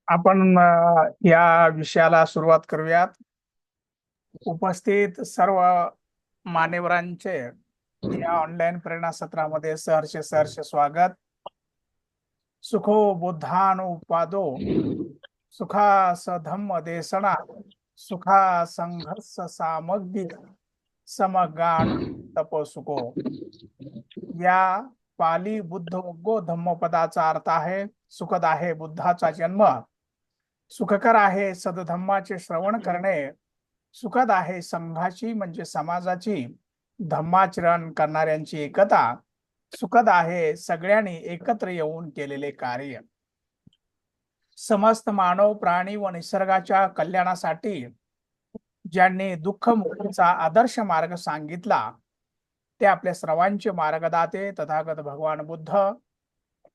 आपण या विषयाला सुरुवात करूयात. उपस्थित सर्व मान्यवरांचे या ऑनलाईन प्रेरणा सत्रामध्ये सहर्ष स्वागत. सुखो बुद्धानुपादो सुखा सधम्म देसना सुखा संघर्ष सामग्री समगान तपसुको. या पाली बुद्ध उग्गो धम्म पदाचा अर्थ आहे सुखद आहे बुद्धाचा जन्म, सुखकर आहे सदधम्माचे श्रवण करणे, सुखद आहे संघाची म्हणजे समाजाची धम्माचरण करणाऱ्यांची एकता, सुखद आहे सगळ्यांनी एकत्र येऊन केलेले कार्य. समस्त मानव प्राणी व निसर्गाच्या कल्याणासाठी ज्यांनी दुःख मुक्तीचा आदर्श मार्ग सांगितला ते आपल्या सर्वांचे मार्गदाते तथागत भगवान बुद्ध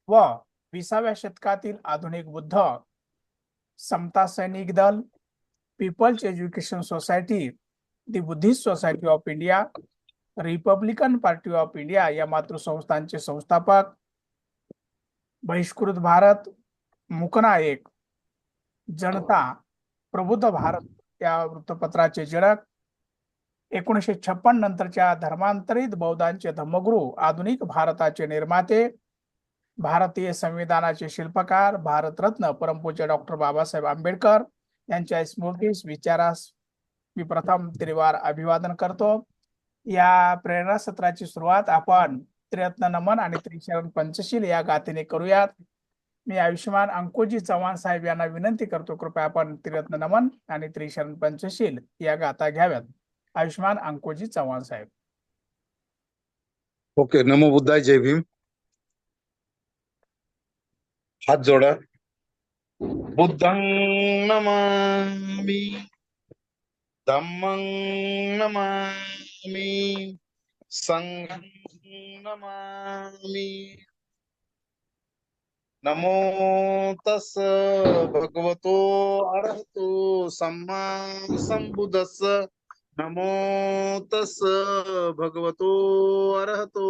व 20व्या शतकातील आधुनिक Buddha, Samata Sainik Dal, people's education society, the Buddhist society of India, Republican Party of India या मातृसंस्थांचे संस्थापक, बहिष्कृत भारत, मूकनायक, जनता, प्रबुद्ध भारत या वृत्तपत्राचे जनक, 1956 नंतरच्या धर्मांतरित बौद्धांचे धम्मगुरू, आधुनिक भारताचे निर्माते, भारतीय संविधानाचे शिल्पकार, भारतरत्न परमपूज्य डॉक्टर बाबासाहेब आंबेडकर यांच्या स्मृतीस विचारास मी प्रथम त्रिवार अभिवादन करतो. या प्रेरणा सत्राची सुरुवात आपण त्रिरत्न नमन आणि त्रिशरण पंचशील या गाथेने करूयात. मी आयुष्यमान अंकोजी चव्हाण साहेब यांना विनंती करतो, कृपया आपण त्रिरत्न नमन आणि त्रिशरण पंचशील या गाथा घ्याव्यात. आयुष्यमान अंकोजी चव्हाण साहेब. ओके. नमो बुद्धाय. जय भीम. हात जोडा. बुद्धं नमामि, धम्मं नमामि, संघं नमामि. नमो तस् भगवतो अरहतो सम्मा संबुद्धस्स. नमो तस् भगवतो अरहतो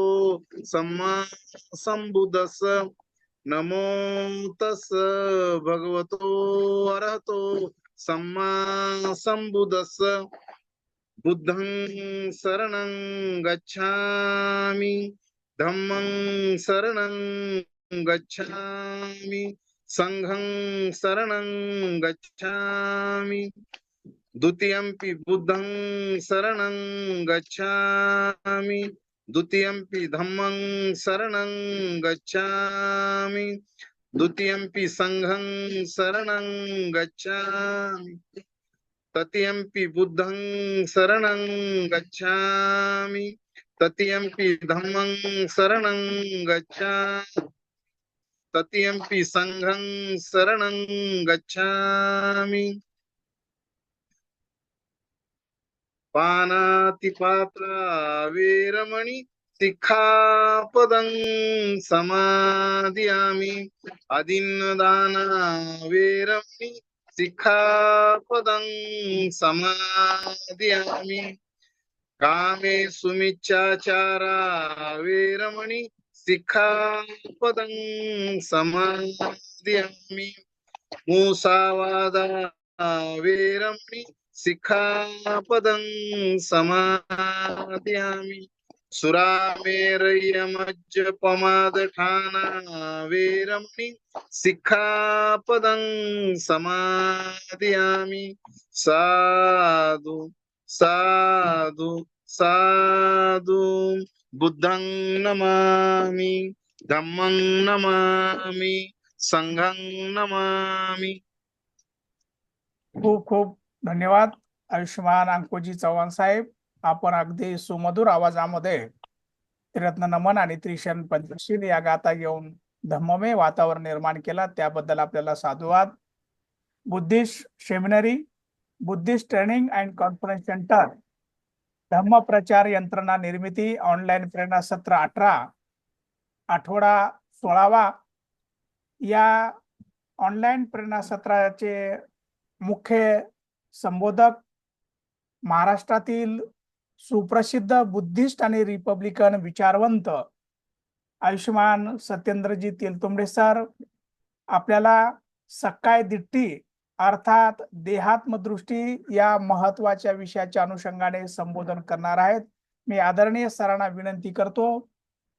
सम्मा संबुद्धस्स. नमो तस् भगवतो अरहतो सम्मा संबुद्धस्स. बुद्धं शरणं गच्छामि, धम्मं शरणं गच्छामि, संघं शरणं गच्छामि, द्वितीयंपि बुद्धं शरणं गच्छामि, द्वितीयंपि धम्मं शरणं गच्छामि, द्वितीयंपि संघं शरणं गच्छामि, तृतीयंपि बुद्धं शरणं गच्छामि, तृतीयंपि धम्मं शरणं गच्छामि, तृतीयंपि संघं शरणं गच्छामि. पानातिपाता वेरमणि सिक्खापदं समादियामि. अदिन्नदाना वेरमणि सिक्खापदं समादियामि. कामे सुमिच्छाचारा वेरमणि सिक्खापदं समादियामि. मुसावादा वेरमणि सिक्खापदं समादियामि. सुरामेरयमज्जपमादठाना वेरमणि सिक्खापदं समादियामि. साधु साधु साधु. बुद्धं नमामि, धम्मं नमामि, संघं नमामि. खूप खूप धन्यवाद आयुष्यमान अंकोजी चव्हाण साहेब. आपण अगदी सुमधुर आवाजामध्ये त्रिरत्न नमन आणि त्रिशरण पंचशील या गाथा घेऊन धम्ममय वातावरण निर्माण केला, त्याबद्दल आपल्याला साधुवाद. Buddhist seminary, Buddhist training and conference centre, धम्म प्रचार यंत्रणा निर्मिती, ऑनलाईन प्रेरणा सत्र 18, आठवडा 16वा. या ऑनलाईन प्रेरणा सत्राचे मुख्य संबोधक महाराष्ट्रातील सुप्रसिद्ध बुद्धिस्ट आणि रिपब्लिकन विचारवंत आयुष्यमान सत्येंद्रजी तेलतुंबडे सर आपल्याला सक्काय दिट्टी अर्थात देहात्मदृष्टी या महत्वाच्या विषयाच्या अनुषंगाने संबोधन करणार आहेत. मी आदरणीय सरांना विनंती करतो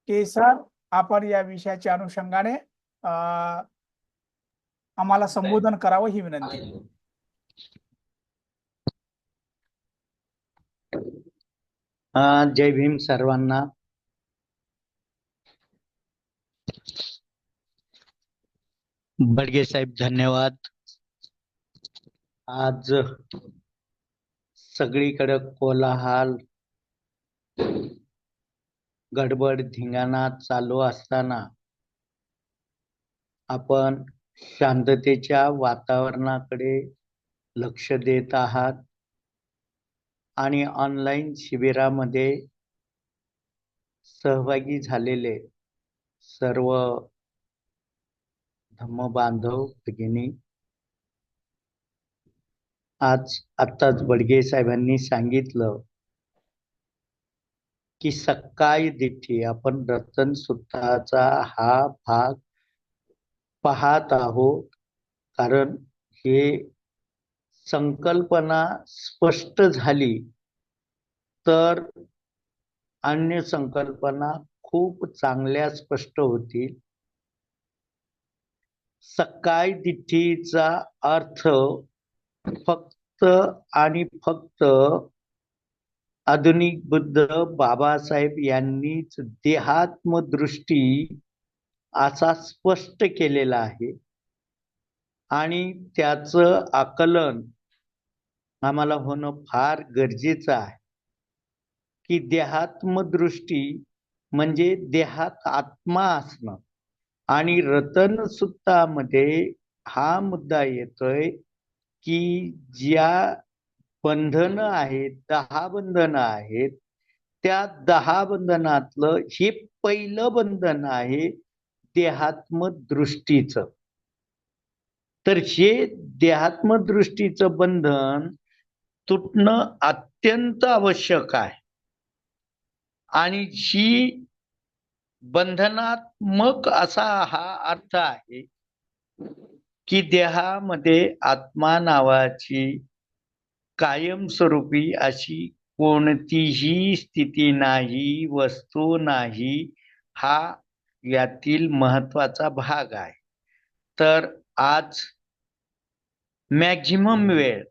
की सर आपण या विषयाच्या अनुषंगाने आम्हाला संबोधन करावं ही विनंती. जय भीम सर्वांना. बडगे साहेब धन्यवाद. आज सगळीकडे कोलाहल गडबड धिंगाणा चालू असताना आपण शांततेच्या वातावरणाकडे लक्ष देत आहात आणि ऑनलाईन शिबिरामध्ये सहभागी झालेले सर्व धम्म बांधव भगिनी, आज आत्ताच बडगे साहेबांनी सांगितलं की सक्काय दिठ्ठी आपण रतन सुत्ताचा हा भाग पाहत आहोत, कारण हे संकल्पना स्पष्ट झाली तर अन्य संकल्पना खूप चांगल्या स्पष्ट होतील. सक्काय दिठ्ठीचा अर्थ फक्त आणि फक्त आधुनिक बुद्ध बाबासाहेब यांनीच देहात्मदृष्टी असा स्पष्ट केलेला आहे आणि त्याचं आकलन आम्हाला होणं फार गरजेचं आहे की देहात्मदृष्टी म्हणजे देहात आत्मा असणं. आणि रतन सुत्तामध्ये हा मुद्दा येतोय की ज्या बंधन आहेत, 10 बंधन आहेत, त्या 10 बंधनातलं हे पहिलं बंधन आहे देहात्मदृष्टीचं. तर हे देहात्मदृष्टीचं बंधन तुटणं अत्यंत आवश्यक आहे आणि ही बंधनात्मक असा हा अर्थ आहे की देहामध्ये आत्मा नावाची कायमस्वरूपी अशी कोणतीही स्थिती नाही, वस्तू नाही, हा यातील महत्वाचा भाग आहे. तर आज मॅक्झिमम वेळ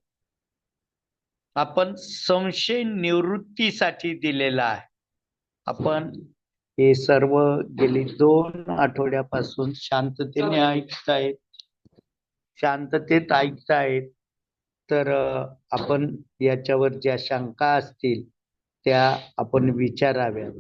आपण संशय निवृत्तीसाठी दिलेला आहे. आपण हे सर्व गेली 2 आठवड्यापासून शांततेने ऐकतायत, शांततेत ऐकतायत. तर आपण याच्यावर ज्या शंका असतील त्या आपण विचाराव्या.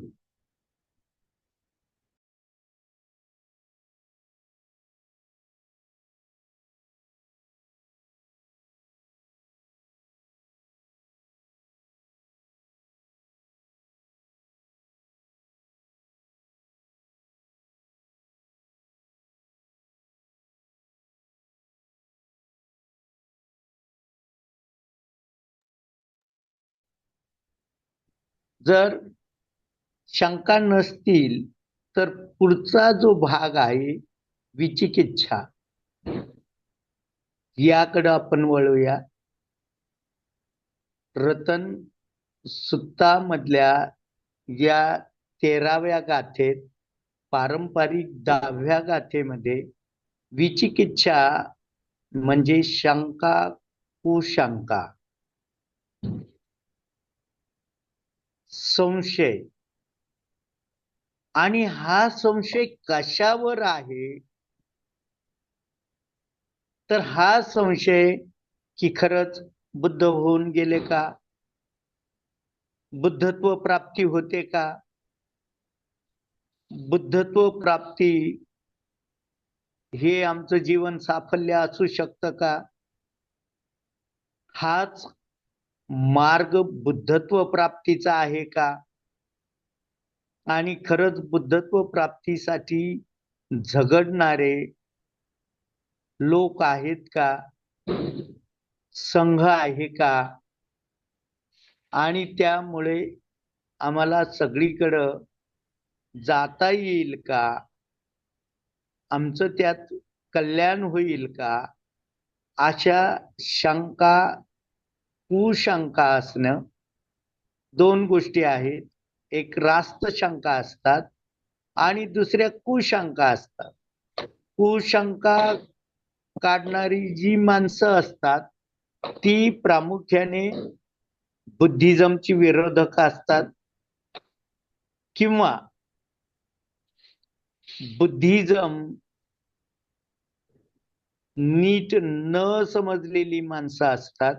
जर शंका नसतील तर पुढचा जो भाग आहे विचिकिच्छा, याकडे आपण वळूया. रतन सुत्तामधल्या या 13व्या गाथेत, पारंपरिक 10व्या गाथेमध्ये विचिकिच्छा म्हणजे शंका, कुशंका, संशय. आणि हा संशय कशावर आहे तर हा संशय की खरंच बुद्ध होऊन गेले का, बुद्धत्व प्राप्ती होते का, बुद्धत्व प्राप्ती हे आमचं जीवन साफल्य असू शकतं का, हाच मार्ग बुद्धत्व प्राप्तीचा आहे का, आणि खरंच बुद्धत्व प्राप्तीसाठी झगडणारे लोक आहेत का, संघ आहे का, आणि त्यामुळे आम्हाला सगळीकडं जाता येईल का, आमचं त्यात कल्याण होईल का, अशा शंका कुशंका असणं दोन गोष्टी आहेत. एक रास्त शंका असतात आणि दुसऱ्या कुशंका असतात. कुशंका काढणारी जी माणसं असतात ती प्रामुख्याने बुद्धिझमची विरोधक असतात किंवा बुद्धिझम नीट न समजलेली माणसं असतात.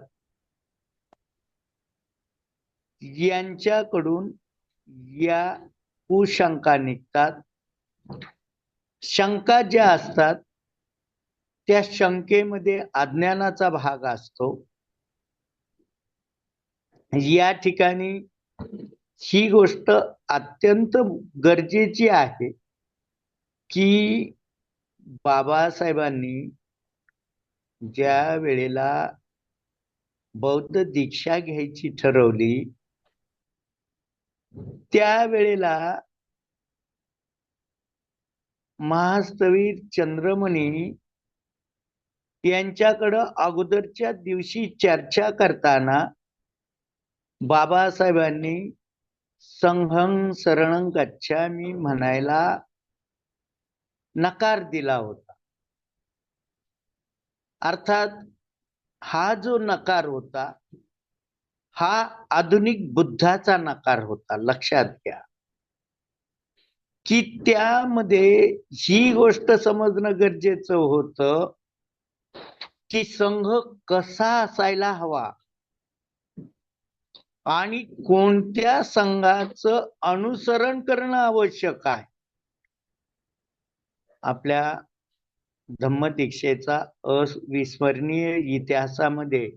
यांच्याकडून या कुशंका निघतात. शंका ज्या असतात त्या शंकेमध्ये अज्ञानाचा भाग असतो. या ठिकाणी ही गोष्ट अत्यंत गरजेची आहे की बाबासाहेबांनी ज्या वेळेला बौद्ध दीक्षा घ्यायची ठरवली त्यावेळेला महास्थवीर चंद्रमणी यांच्याकडं अगोदरच्या दिवशी चर्चा करताना बाबासाहेबांनी संघं शरणं गच्छामि म्हणायला नकार दिला होता. अर्थात हा जो नकार होता हा आधुनिक बुद्धाचा नकार होता. लक्षात घ्या की त्यामध्ये ही गोष्ट समजणं गरजेचं होतं की संघ कसा असायला हवा आणि कोणत्या संघाचं अनुसरण करणं आवश्यक आहे. आपल्या धम्मदीक्षेचा अविस्मरणीय इतिहासामध्ये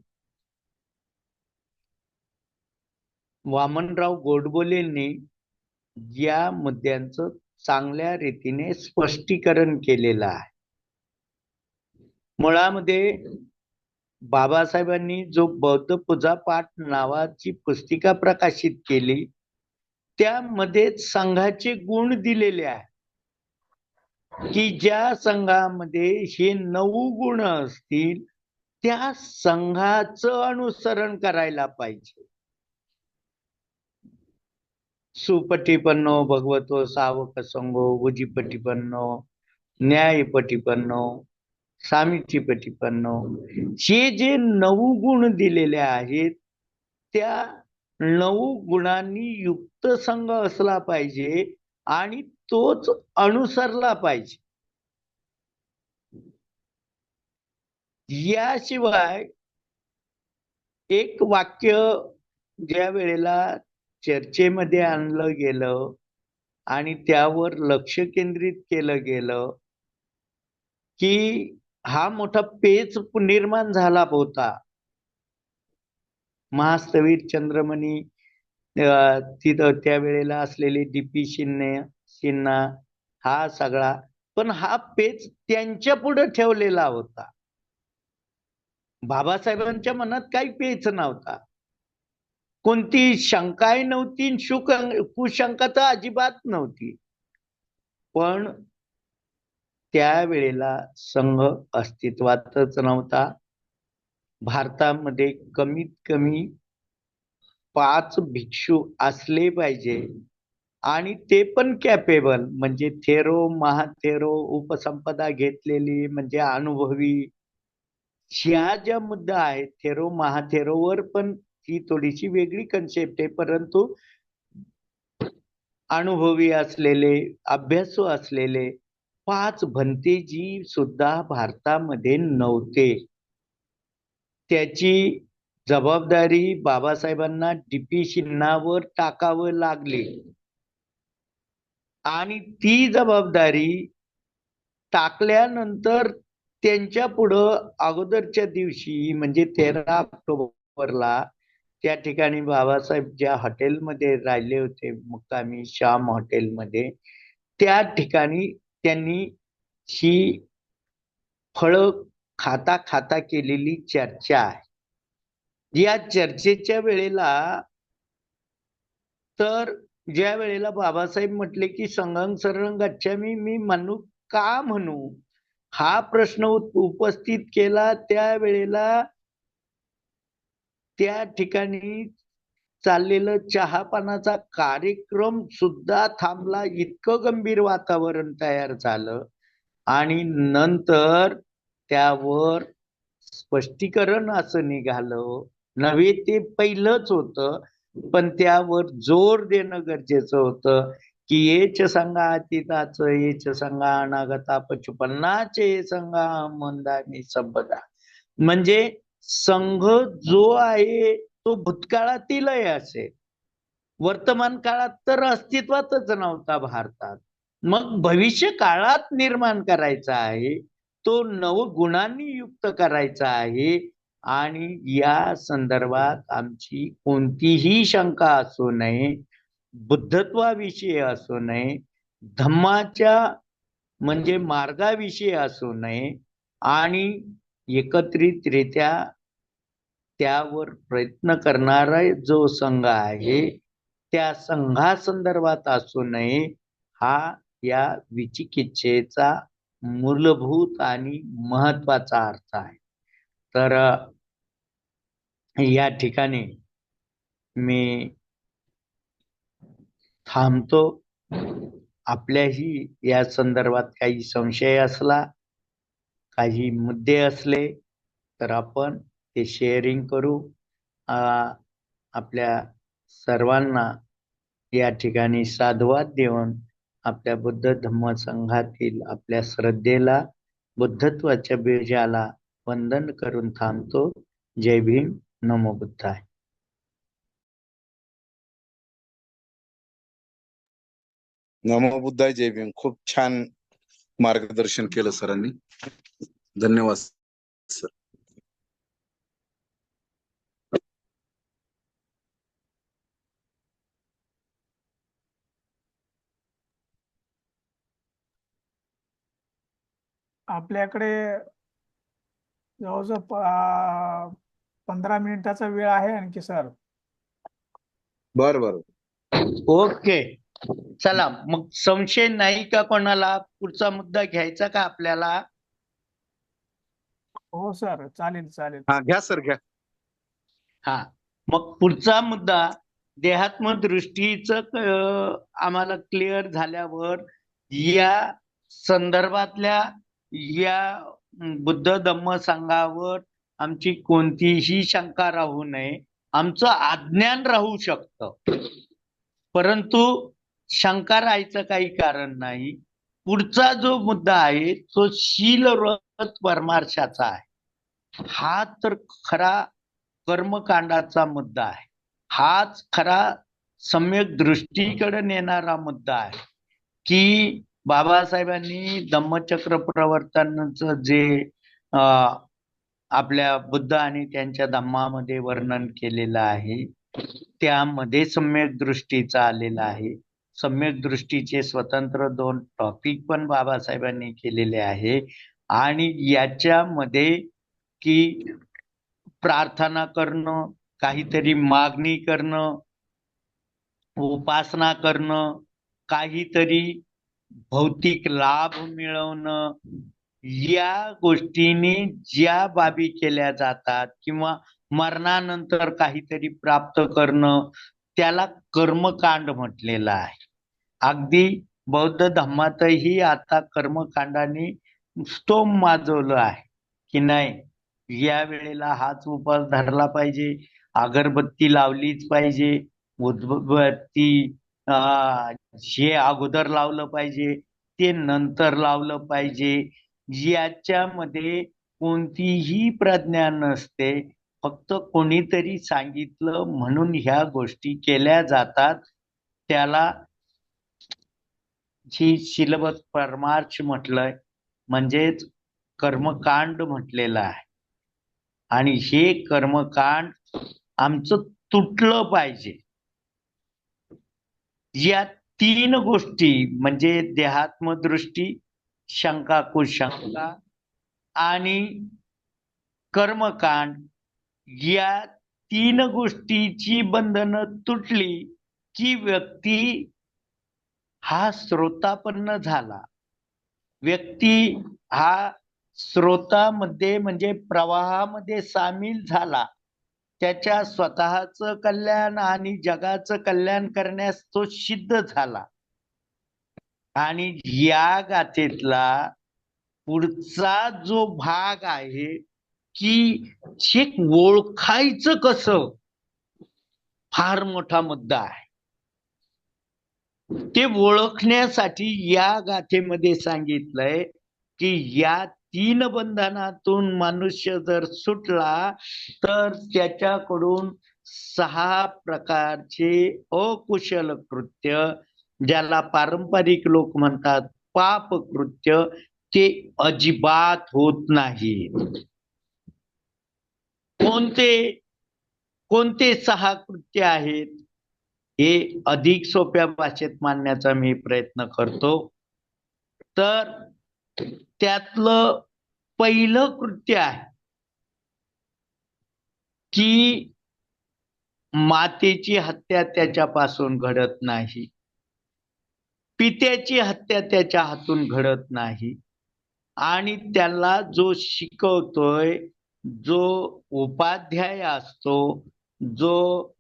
वामनराव गोडबोलेंनी या मुद्द्यांचं चांगल्या रीतीने स्पष्टीकरण केलेलं आहे. मुळामध्ये बाबासाहेबांनी जो बौद्ध पूजापाठ नावाची पुस्तिका प्रकाशित केली त्यामध्ये संघाचे गुण दिलेले आहे की ज्या संघामध्ये हे 9 गुण असतील त्या संघाचं अनुसरण करायला पाहिजे. सुपटिपन्नो भगवतो सावक संघो उजीपटिपन्नो न्यायपटिपन्नो सामीचीपटिपन्नो हे जे 9 गुण दिलेले आहेत त्या 9 गुणांनी युक्त संघ असला पाहिजे आणि तोच अनुसरला पाहिजे. याशिवाय एक वाक्य ज्या वेळेला चर्चेमध्ये आणलं गेलं आणि त्यावर लक्ष केंद्रित केलं गेलं की हा मोठा पेच निर्माण झाला होता. महास्थवीर चंद्रमणी तिथं त्यावेळेला असलेले डीपी सिन्हा हा सगळा पण हा पेच त्यांच्या पुढे ठेवलेला होता. बाबासाहेबांच्या मनात काही पेच नव्हता. कोणती शंकाही नव्हती कुशंका तर अजिबात नव्हती. पण त्यावेळेला संघ अस्तित्वातच नव्हता. भारतामध्ये कमीत कमी 5 भिक्षू असले पाहिजे आणि ते पण कॅपेबल म्हणजे थेरो महाथेरो उपसंपदा घेतलेली म्हणजे अनुभवी. ह्या ज्या मुद्दा आहेत थेरो महाथेरोवर पण ही थोडीशी वेगळी कन्सेप्ट आहे परंतु अनुभवी असलेले अभ्यासू असलेले 5 भंतेजी सुद्धा भारतामध्ये नव्हते. त्याची जबाबदारी बाबासाहेबांना डीपी सिन्हावर टाकावं लागली आणि ती जबाबदारी टाकल्यानंतर त्यांच्या पुढं अगोदरच्या दिवशी म्हणजे 13 ऑक्टोबरला त्या ठिकाणी बाबासाहेब ज्या हॉटेलमध्ये राहिले होते मुक्कामी श्याम हॉटेलमध्ये त्या ठिकाणी त्यांनी ही फळं खाता खाता केलेली चर्चा आहे. या चर्चेच्या वेळेला तर ज्या वेळेला बाबासाहेब म्हटले की संघं शरणं गच्छामि मी म्हणू का म्हणू हा प्रश्न उपस्थित केला त्यावेळेला त्या ठिकाणी चाललेलं चहापानाचा कार्यक्रम सुद्धा थांबला. इतकं गंभीर वातावरण तयार झालं आणि नंतर त्यावर स्पष्टीकरण असं निघालं. नव्हे ते पहिलंच होतं, पण त्यावर जोर देणं गरजेचं होतं की येच सांगा अतीताचं, येच सांगा अनागता पचुपन्नाचे सांगा मंदानी संपदा. म्हणजे संघ जो आहे तो भूतकाळातीलही असेल, वर्तमान काळात तर अस्तित्वातच नव्हता भारतात. मग भविष्य काळात निर्माण करायचा आहे, तो नवगुणांनी युक्त करायचा आहे. आणि या संदर्भात आमची कोणतीही शंका असू नये, बुद्धत्वाविषयी असू नये, धम्माच्या म्हणजे मार्गाविषयी असू नये, आणि एकत्रितरित्या त्यावर प्रयत्न करणारा जो संघ आहे त्या संघासंदर्भात असू नये, हा या विचिकित्सेचा मूलभूत आणि महत्वाचा अर्थ आहे. तर या ठिकाणी मी थांबतो. आपल्याही या संदर्भात काही संशय असला, काही मुद्दे असले तर आपण ते शेअरिंग करू. आपल्या सर्वांना या ठिकाणी साधुवाद देऊन आपल्या बुद्ध धम्म संघातील आपल्या श्रद्धेला, बुद्धत्वाच्या बीजाला वंदन करून थांबतो. जय भीम, नमो बुद्धाय. नमो बुद्धाय, जय भीम. खूप छान मार्गदर्शन केलं सरांनी. धन्यवाद सर. आपल्याकडे जवळजवळ 15 मिनिटाचा वेळ आहे आणखी सर. बर बर. ओके, चला मग संशय नाही का कोणाला? पुढचा मुद्दा घ्यायचा का आपल्याला? हो सर, चालेल चालेल. हा घ्या सर, घ्या. हा, मग पुढचा मुद्दा देहात्म दृष्टीचं आम्हाला क्लिअर झाल्यावर या संदर्भातल्या या बुद्ध धम्म संघावर आमची कोणतीही शंका राहू नये. आमचं अज्ञान राहू शकतं, परंतु शंका राहायचं काही कारण नाही. पुढचा जो मुद्दा आहे तो शील व्रत परमार्शाचा आहे. हा तर खरा कर्मकांडाचा मुद्दा आहे. हाच खरा सम्यक दृष्टीकडे नेणारा मुद्दा आहे की बाबासाहेबांनी धम्मचक्र प्रवर्तनाचं जे आपल्या बुद्ध आणि त्यांच्या धम्मामध्ये वर्णन केलेलं आहे त्यामध्ये सम्यक दृष्टीचा आलेला आहे. सम्यक दृष्टीचे स्वतंत्र 2 टॉपिक पण बाबासाहेबांनी केलेले आहे. आणि याच्यामध्ये की प्रार्थना करणं, काहीतरी मागणी करणं, उपासना करणं, काहीतरी भौतिक लाभ मिळवणं, या गोष्टींनी ज्या बाबी केल्या जातात किंवा मरणानंतर काहीतरी प्राप्त करणं, त्याला कर्मकांड म्हटलेलं आहे. अगदी बौद्ध धम्मातही आता कर्मकांडाने स्तोम माजवलं आहे की नाही या वेळेला हाच उपास धरला पाहिजे, अगरबत्ती लावलीच पाहिजे, उदबत्ती हे अगोदर लावलं पाहिजे, ते नंतर लावलं पाहिजे. याच्यामध्ये कोणतीही प्रज्ञा नसते, फक्त कोणीतरी सांगितलं म्हणून ह्या गोष्टी केल्या जातात. त्याला जी शीलवत परमार्श म्हटलंय, म्हणजेच कर्मकांड म्हटलेलं आहे. आणि हे कर्मकांड आमचं तुटलं पाहिजे. या 3 गोष्टी म्हणजे देहात्मदृष्टी, शंका कुशंका आणि कर्मकांड, या 3 गोष्टीची बंधनं तुटली की व्यक्ती हा श्रोतापन्न झाला. व्यक्ती हा स्रोतामध्ये म्हणजे प्रवाहामध्ये सामील झाला, त्याच्या स्वतःचं कल्याण आणि जगाचं कल्याण करण्यास तो सिद्ध झाला. आणि या गाथेतला पुढचा जो भाग आहे की हे ओळखायचं कसं, फार मोठा मुद्दा आहे. ते ओळखण्यासाठी या गाथेमध्ये सांगितलंय की या 3 बंधनातून मनुष्य जर सुटला तर त्याच्याकडून 6 प्रकारचे अकुशल कृत्य, ज्याला पारंपरिक लोक म्हणतात पाप कृत्य, ते अजिबात होत नाही. कोणते कोणते 6 कृत्य आहेत हे अधिक सोप्या भाषेत मांडण्याचा मी प्रयत्न करतो. तर त्यातलं पहिलं कृत्य आहे की मातेची हत्या त्याच्यापासून घडत नाही, पित्याची हत्या त्याच्या हातून घडत नाही, आणि त्याला जो शिकवतोय, जो उपाध्याय असतो, जो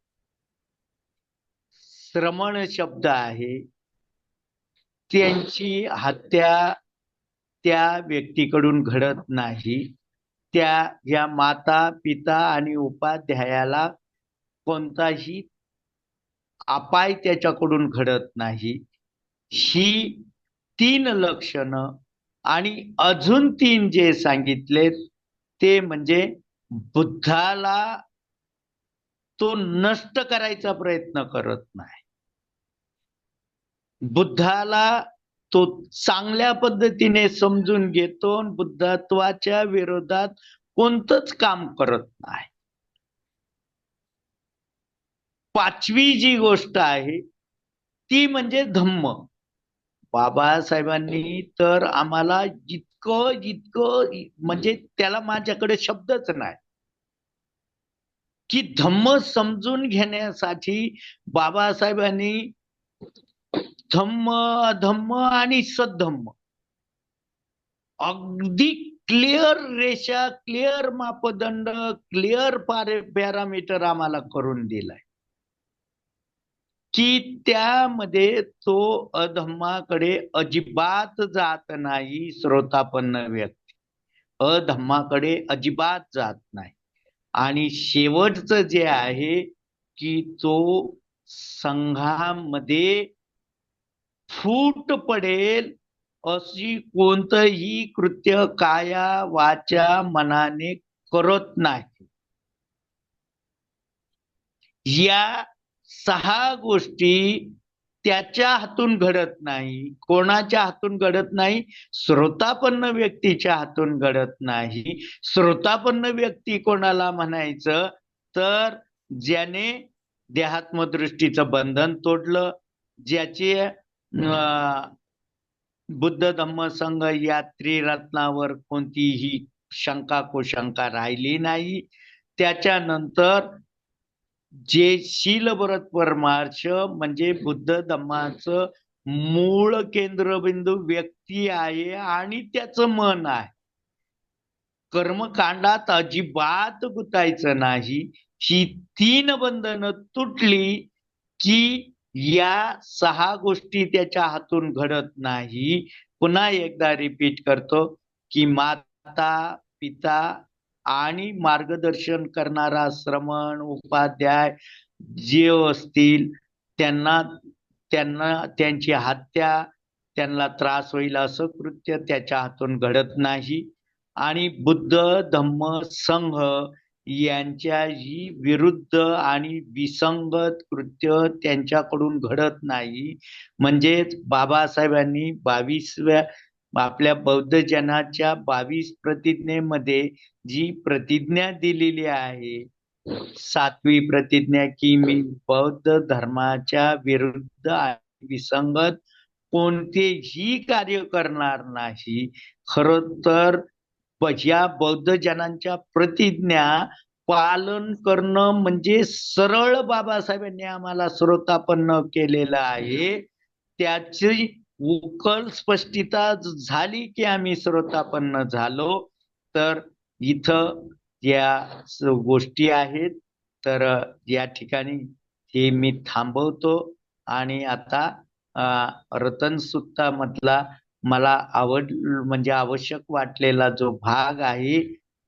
श्रमण शब्द आहे, त्यांची हत्या त्या व्यक्तीकडून घडत नाही. या माता, पिता आणि उपाध्यायाला कोणताही अपाय त्याच्याकडून घडत नाही. ही 3 लक्षणं आणि अजून 3 जे सांगितले ते म्हणजे बुद्धाला तो नष्ट करायचा प्रयत्न करत नाही. बुद्धाला तो चांगल्या पद्धतीने समजून घेतो, बुद्धत्वाच्या विरोधात कोणतंच काम करत नाही. 5वी जी गोष्ट आहे ती म्हणजे धम्म. बाबासाहेबांनी तर आम्हाला इतकं म्हणजे त्याला माझ्याकडे शब्दच नाही की धम्म समजून घेण्यासाठी बाबासाहेबांनी धम्म, अधम्म आणि सद्धम्म अगदी क्लिअर रेषा, क्लिअर मापदंड, क्लिअर पॅरामीटर आम्हाला करून दिलाय की त्यामध्ये तो अधम्माकडे अजिबात जात नाही. श्रोतापन्न व्यक्ती अधम्माकडे अजिबात जात नाही. आणि शेवटचं जे आहे की तो संघामध्ये फूट पडेल अशी कोणतंही कृत्य काया वाचा मनाने करत नाही. या 6 गोष्टी त्याच्या हातून घडत नाही. कोणाच्या हातून घडत नाही? श्रोतापन्न व्यक्तीच्या हातून घडत नाही. श्रोतापन्न व्यक्ती कोणाला म्हणायचं? तर ज्याने देहात्मदृष्टीचं बंधन तोडलं, ज्याचे बुद्ध धम्म संघ या त्रिरत्नावर कोणतीही शंका कुशंका राहिली नाही. त्याच्यानंतर जे शीलव्रत परमार्श म्हणजे बुद्ध धम्माचं मूळ केंद्रबिंदू व्यक्ती आहे आणि त्याचं मन आहे. कर्मकांडात अजिबात गुतायचं नाही. ही 3 बंधनं तुटली की या 6 गोष्टी त्याच्या हातून घडत नाही. पुन्हा एकदा रिपीट करतो की माता, पिता आणि मार्गदर्शन करणारा श्रमण उपाध्याय जे असतील त्यांना त्यांची हत्या, त्यांना त्रास होईल असं कृत्य त्याच्या हातून घडत नाही. आणि बुद्ध धम्म संघ यांच्याही विरुद्ध आणि विसंगत कृत्य त्यांच्याकडून घडत नाही. म्हणजेच बाबासाहेबांनी 22व्या आपल्या बौद्ध जनाच्या 22 प्रतिज्ञेमध्ये जी प्रतिज्ञा दिलेली आहे, 7वी प्रतिज्ञा की मी बौद्ध धर्माच्या विरुद्ध आणि विसंगत कोणतेही कार्य करणार नाही. खरं तर या बौद्ध जनांच्या प्रतिज्ञा पालन करणं म्हणजे सरळ बाबासाहेबांनी आम्हाला श्रोतापन्न केलेलं आहे. त्याची उकल स्पष्टता झाली की आम्ही श्रोतापन्न झालो. तर इथं या गोष्टी आहेत. तर या ठिकाणी हे मी थांबवतो आणि आता रतन सुत्ता मधला मला म्हणजे आवश्यक वाटलेला जो भाग आहे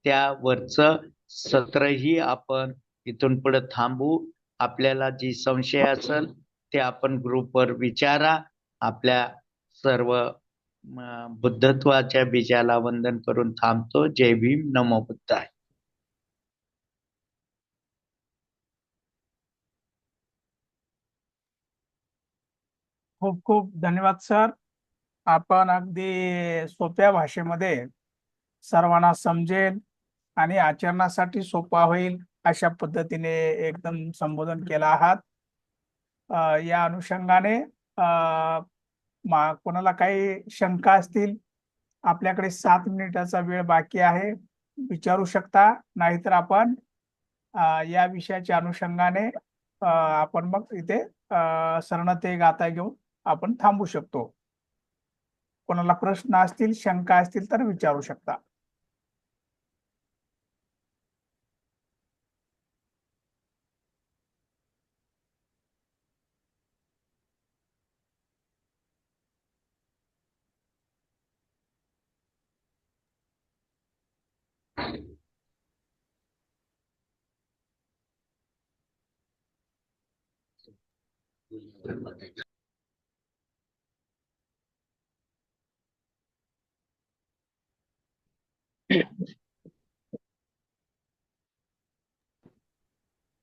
त्यावरचं सत्रही आपण इथून पुढे थांबू. आपल्याला जी संशय असेल ते आपण ग्रुपवर विचारा. आपल्या सर्व बुद्धत्वाच्या बीजाला वंदन करून थांबतो. जय भीम, नमो बुद्धाय. खूप खूप धन्यवाद सर. आपण अगदी सोप्या भाषेमध्ये सर्वांना समजेल आणि आचरणासाठी सोपा होईल अशा पद्धतीने एकदम संबोधन केलं आहात. या अनुषंगाने कोणाला काही शंका असतील, आपल्याकडे 7 मिनिटाचा वेळ बाकी आहे, विचारू शकता. नाहीतर आपण या विषयाच्या अनुषंगाने आपण मग इथे शरणते गाथा घेऊन आपण थांबू शकतो. कोणाला प्रश्न असतील, शंका असतील तर विचारू शकता.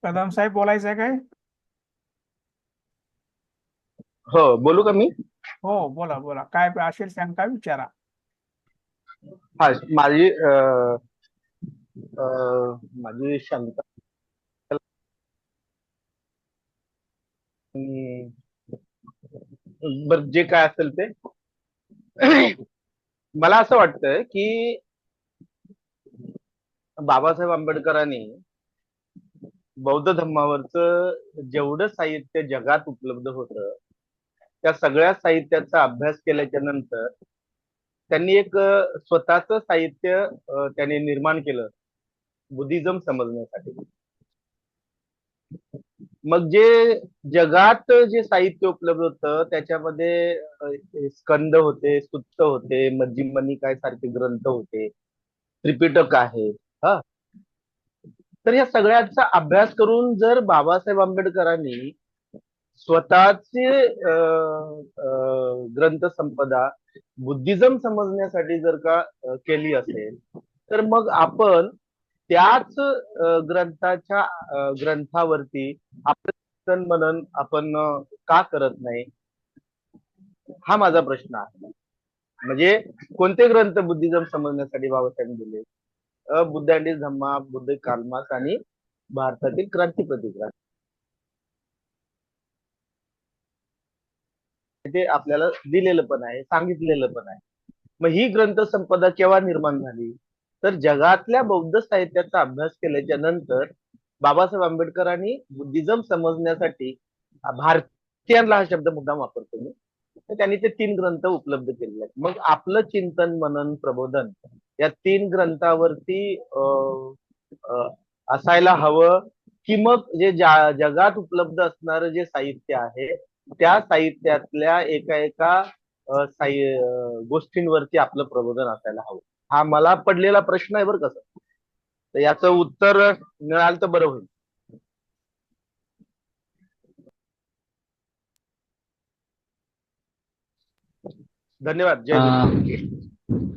कदम साहेब, बोलायचं आहे काय? हो, बोलू का मी? हो, बोला बोला, काय असेल शंका विचारा. हा, माझी शंका बर, जे काय असेल ते मला असं वाटतंय की बाबासाहेब आंबेडकरांनी बौद्ध धर्मावरचं जेवढं साहित्य जगात उपलब्ध होतं त्या सगळ्या साहित्याचा अभ्यास केल्याच्या नंतर त्यांनी एक स्वतःच साहित्य त्यांनी निर्माण केलं बुद्धिझम समजण्यासाठी. मग जे जगात जे साहित्य उपलब्ध होतं त्याच्यामध्ये स्कंद होते, सुत्त होते, मज्जिम निकाय सारखे ग्रंथ होते, त्रिपिटक आहे. हा, तर या सगळ्याचा अभ्यास करून जर बाबासाहेब आंबेडकरांनी स्वतःचे ग्रंथ संपदा बुद्धिझम समजण्यासाठी जर का केली असेल तर मग आपण त्याच ग्रंथावरती आपलं चिंतन मनन आपण का करत नाही, हा माझा प्रश्न आहे. म्हणजे कोणते ग्रंथ बुद्धिझम समजण्यासाठी बाबासाहेब दिले? Buddha and his Dhamma, Buddha Karl Marx आणि भारतातील क्रांती प्रतिक्रिया, ते आपल्याला दिलेलं पण आहे, सांगितलेलं पण आहे. मग ही ग्रंथ संपदा केव्हा निर्माण झाली? तर जगातल्या बौद्ध साहित्याचा अभ्यास केल्याच्या नंतर बाबासाहेब आंबेडकरांनी बुद्धिझम समजण्यासाठी, भारतीयांना हा शब्द मुद्दाम वापरतो मी, तर त्यांनी ते 3 ग्रंथ उपलब्ध केलेले आहेत. मग आपलं चिंतन मनन प्रबोधन या 3 ग्रंथावरती असायला हवं की मग जे जगात उपलब्ध असणारं जे साहित्य आहे त्या साहित्यातल्या एका गोष्टींवरती आपलं प्रबोधन असायला हवं. हा मला पडलेला प्रश्न आहे बरं का सर. तर याचं उत्तर मिळालं तर बरं होईल. धन्यवाद. जय हिंद.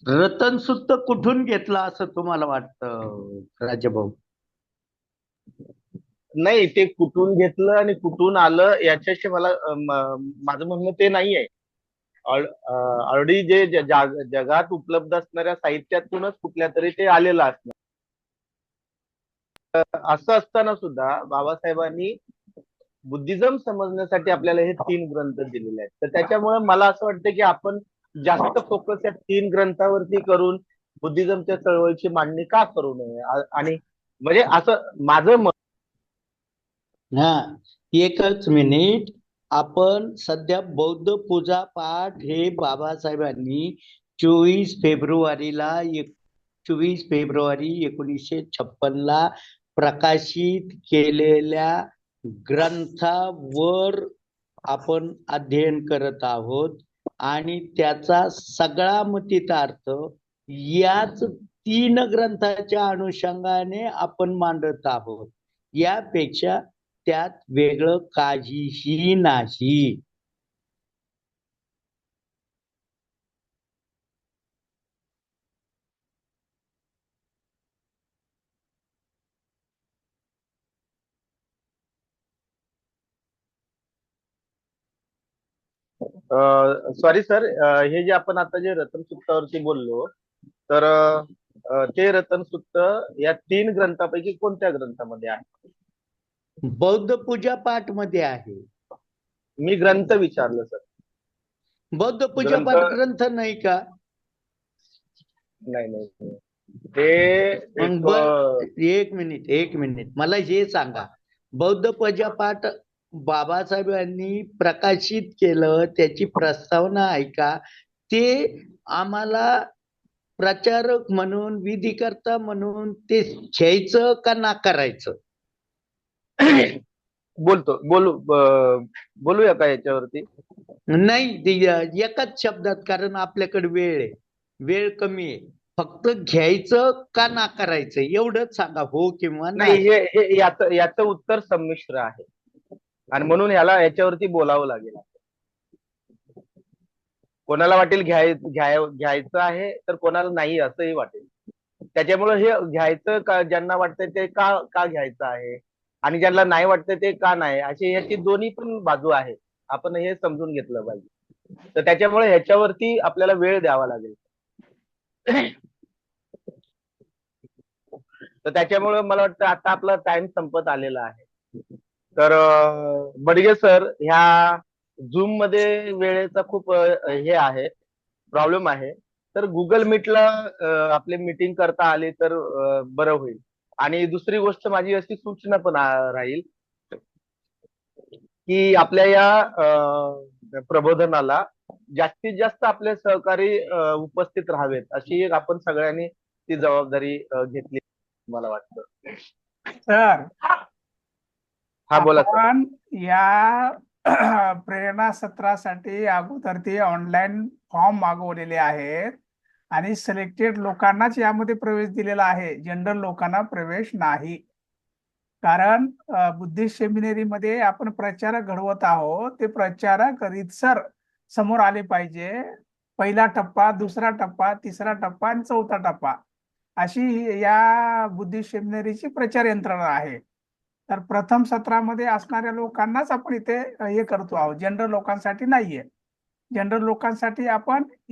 रतन सुत्त कुठून घेतला असं तुम्हाला वाटतं राजभाऊ? नाही, ते कुठून घेतलं आणि कुठून आलं याच्याशी मला माझं म्हणणं ते नाही आहे. ऑलरेडी जे जगात उपलब्ध असणाऱ्या साहित्यातूनच कुठल्या तरी ते आलेलं असणार. असं असताना सुद्धा बाबासाहेबांनी बुद्धिझम समजण्यासाठी आपल्याला हे 3 ग्रंथ दिलेले आहेत. तर त्याच्यामुळे मला असं वाटतं की आपण जास्त फोकस या 3 ग्रंथावरती करून बुद्धिझमच्या चळवळीची मांडणी का करू नये, आणि म्हणजे असं माझं मत. हा, एकच मिनिट. आपण सध्या बौद्ध पूजा पाठ हे बाबासाहेबांनी 24 फेब्रुवारी 1956 प्रकाशित केलेल्या ग्रंथावर आपण अध्ययन करत आहोत आणि त्याचा सगळा मतितार्थ याच 3 ग्रंथाच्या अनुषंगाने आपण मांडत आहोत. यापेक्षा त्यात वेगळं काहीही नाही. सॉरी सर, हे जे आपण आता जे रतनसुत्तावरती बोललो, तर ते रतनसुत्त या 3 ग्रंथापैकी कोणत्या ग्रंथामध्ये आहे? बौद्ध पूजा पाठ मध्ये आहे. मी ग्रंथ विचारलं सर. बौद्ध पूजा पाठ ग्रंथ नाही का? नाही. ते एक मिनिट मला हे सांगा, बौद्ध पूजा पाठ बाबासाहेबांनी प्रकाशित केलं, त्याची प्रस्तावना आहे का? ते आम्हाला प्रचारक म्हणून, विधिकर्ता म्हणून ते घ्यायचं का नाकारायचं? बोलूया का याच्यावरती? नाही, एकाच शब्दात, कारण आपल्याकडे वेळ कमी आहे. फक्त घ्यायचं का नाकारायचं एवढंच सांगा, हो किंवा नाही. हे याचं उत्तर संमिश्र आहे आणि म्हणून याच्यावरती बोलावं लागेल. कोणाला वाटेल घ्यायचं आहे, तर कोणाला नाही असंही वाटेल. त्याच्यामुळे हे घ्यायचं का, ज्यांना वाटतंय ते का घ्यायचं आहे आणि ज्यांना नाही वाटतंय ते का नाही, अशी याची दोन्ही पण बाजू आहे. आपण हे समजून घेतलं पाहिजे. तर त्याच्यामुळे ह्याच्यावरती आपल्याला वेळ द्यावा लागेल. तर त्याच्यामुळे मला वाटतं आता आपला टाइम संपत आलेला आहे. तर बडगे सर, ह्या झूम मध्ये वेळेचा खूप हे आहे, प्रॉब्लेम आहे. तर गुगल मीटला आपली मीटिंग करता आली तर बरं होईल. आणि दुसरी गोष्ट माझी अशी सूचना पण राहील की आपल्या या प्रबोधनाला जास्तीत जास्त आपले सहकारी उपस्थित राहावेत, अशी एक आपण सगळ्यांनी ती जबाबदारी घेतली मला वाटतं. सर, हा बोला सर. आपण या प्रेरणा सत्रासाठी अगोदर ते ऑनलाईन फॉर्म मागवलेले आहेत आणि सिलेक्टेड लोकांनाच यामध्ये प्रवेश दिलेला आहे, जनरल लोकांना प्रवेश नाही. कारण बुद्धिस्ट सेमिनरी मध्ये आपण प्रचारक घडवत आहोत. ते प्रचारक रीतसर समोर आले पाहिजे. पहिला टप्पा, दुसरा टप्पा, तिसरा टप्पा आणि चौथा टप्पा अशी या बुद्धिस्ट सेमिनरीची प्रचार यंत्रणा आहे. तर प्रथम सत्रामध्ये असणाऱ्या लोकांनाच आपण इथे हे करतो आहोत, जनरल लोकांसाठी नाहीये. जनरल लोकांसाठी आपण